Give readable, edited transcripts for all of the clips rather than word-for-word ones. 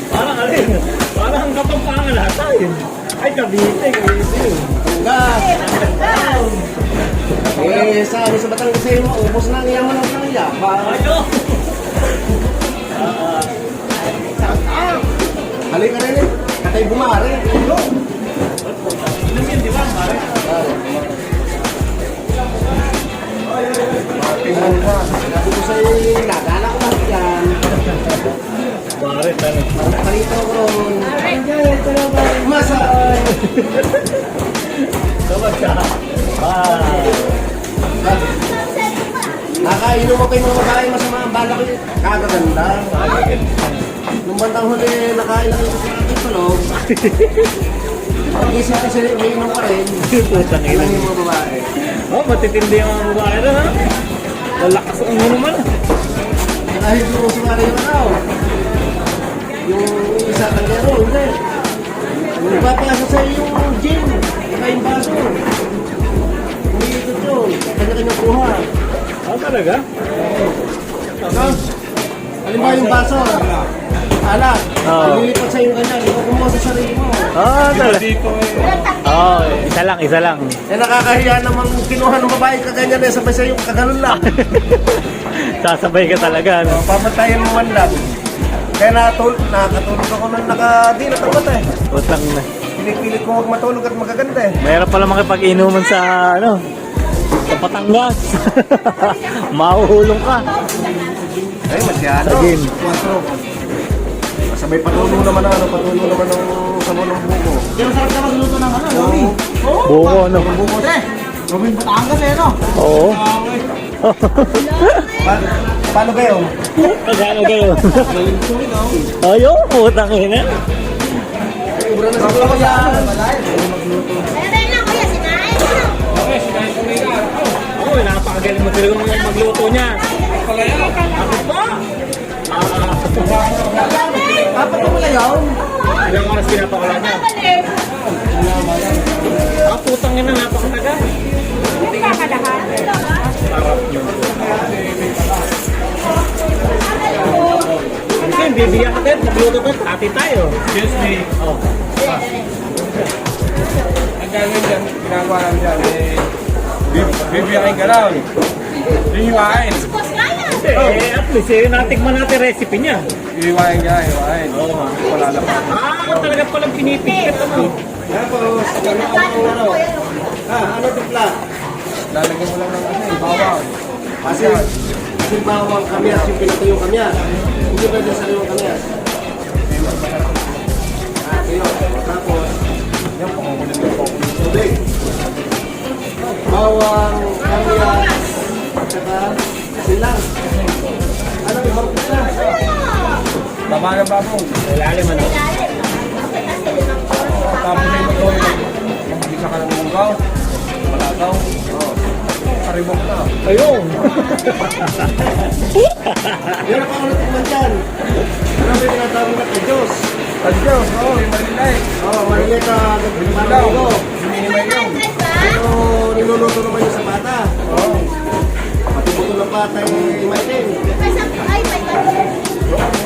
Parang alin, parang kapampangan natin. Ay, Cavite, Cavite. Sabi sa Batangas sa'yo mo, ubos na ang yaman ng kanya. Ayo! Halika rin eh. Katay bumari. Inom yun, di ba, pare? Tingnan ka. Sabi ko sa'yo, nagala ko lang yan. Pare, pare. Palito ko ron. Masaan. Sabag ka. Nakainom ako yung mga babae masama ang bala ko yung kagaganda. Nung bandang huli, nakain lang ito sa aking tulog. Pag-isip ko sila, may inom pa rin. Putang ina. Ilang yung mga babae. Oh, matitindi yung mga babae na, ha? Lalakas ang inuman. Dahil yung sumari yung araw. Yung isa kanyero, hindi. Yung papasa sa yung gym, saka yung baso. Hindi ito yun. Kanya-kanya kuha. Ah, talaga? Halimbawa yung baso. Alat. Oo. Nililipat sa yung kanya. Ikaw kumuha sa sarili mo. Ah, talaga. Oo, isa lang, isa lang. Eh nakakahiya namang kinuha ng babae kaganyan eh. Sabay sa yung kaganon lang. Sasabay ka talaga, no? Papatayin mo man lang. Kaya nakatulog ako nang di natapat eh. Putang na. Pinipilit ko huwag matulog at magaganda eh. Mayroon pala makipag-inuman sa, ano, sa Batangas. Mahuhulong ka. Ay, masyado. Again. 4. Sabay patulong naman ang patulong naman ng sabon ng buko. Pero sarap na magluto ng ano, Romy? Buko, no? Buko Te, Romy Batangas eh, no? Oo. Paano kayo? Magkano kayo? Ayaw, putang ina. Ubra na siguro ko yan. Meron lang kuya, sinain mo. Oo, napakagaling mo talaga magluto niya. Ako pa? Apat mo kayo? Ilang oras pinapakala niya? Ah, putang ina, napakataga. Hindi ka kadahan. Sarap niyo. Kasi yung bibigyan ka tayo, magluto tayo, ati tayo. Excuse me. Oh. Ang gagawin dyan, ginagawa lang dyan, bibiyakin ka lang. Yung hiwain. Boss nga yan. At least, natikman natin recipe niya. Hiwain ka, hiwain. Wala lang. Ah, talaga palang pinipigit, ano? Ano tipla? Lalagyan mo lang ng bawang. Kasi bawang kamyas, yung pinatuyong kamyas. Hindi pwede sa yung kamyas. Tapos, Yan, pangukulit ng pangukulit. tubig. Bawang, kamyas, at saka silang. Ano, imarupit na. Tama ng babong. Ilalim, ano? Tapos ay mag-oil. Mag-isa ka ng munggaw. Malagaw. Karibok na. Ayun. Yan ang pangulit naman dyan. Ano ba yung tinatawag na kay Diyos? Tadjos, oo, yung malilay. Oo, maliliit na Daw. marungo. Minimay lang. Pero niluluto naman yung sa pata. Oo. Pati buto ng pata ay maitin. Ay, may kanya.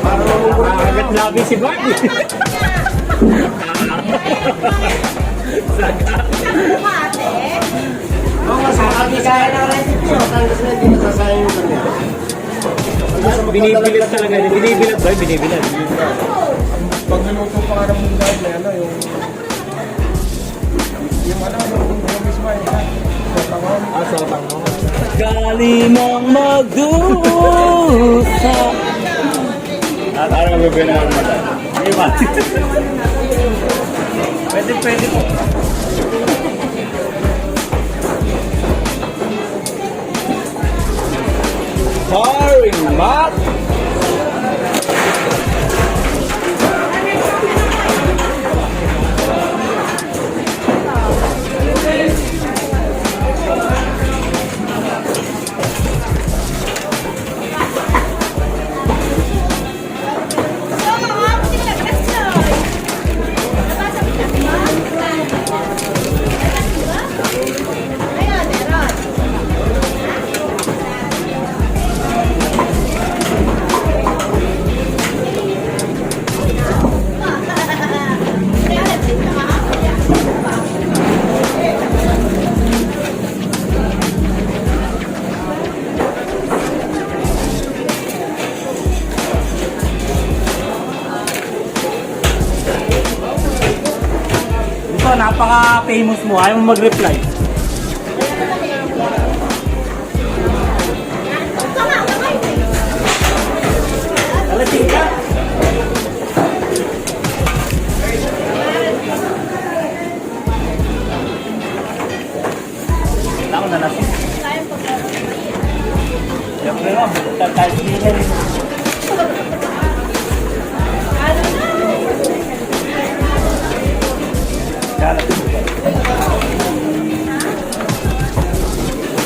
Para mamumura na. Agad labi si Barbie. Saga. Ate. Oo nga, sa Batangas sa Batangas na hindi nasasayang yung kanya. Binibilad talaga. Binibilad ba? Binibilad. Pag niluto pa ka ng munggaw, may ano, yung ano, yung mismo, yung tangon. Ah, so, galing ng magdusa. At ano magbibigyan ng mata? Hindi ba? Pwede po. Paring mat! Ayun, meron. napaka-famous mo, ayaw mo mag-reply. Alating ka? Wala ko nalasing. Siyempre nga, tayo sinin.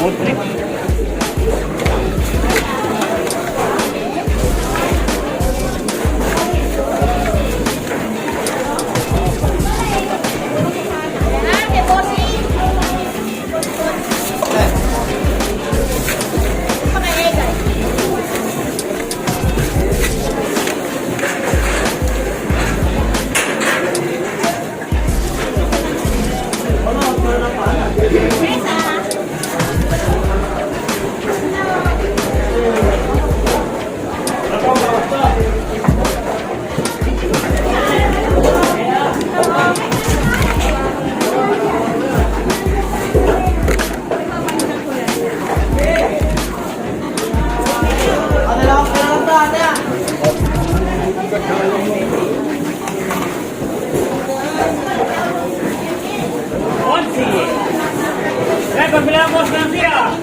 Food trip. Ate, bossing. Pakaegay. Ano lang, pero lang ate ah. Onsi! Eh, pagbilang mo sa siya!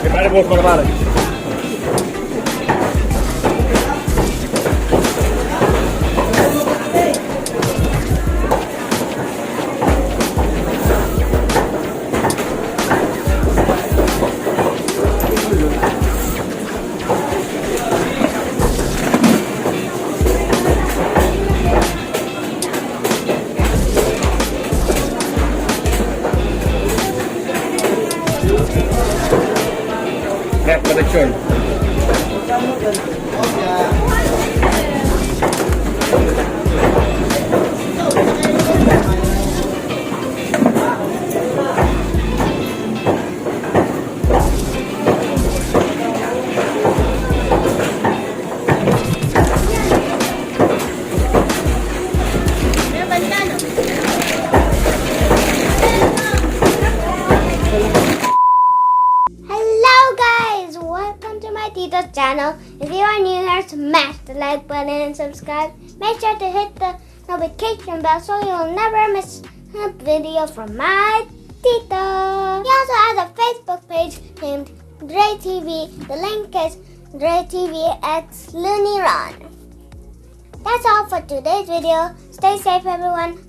Prepare vos, prepare. Prep protection. Hello guys, welcome to my Tito's channel. If you are new here, smash the like button and subscribe. Make sure to hit the notification bell so you'll never miss a video from my Tito. He also has a Facebook page named Dre TV. The link is Dre TV X Looney Run. That's all for today's video. Stay safe everyone.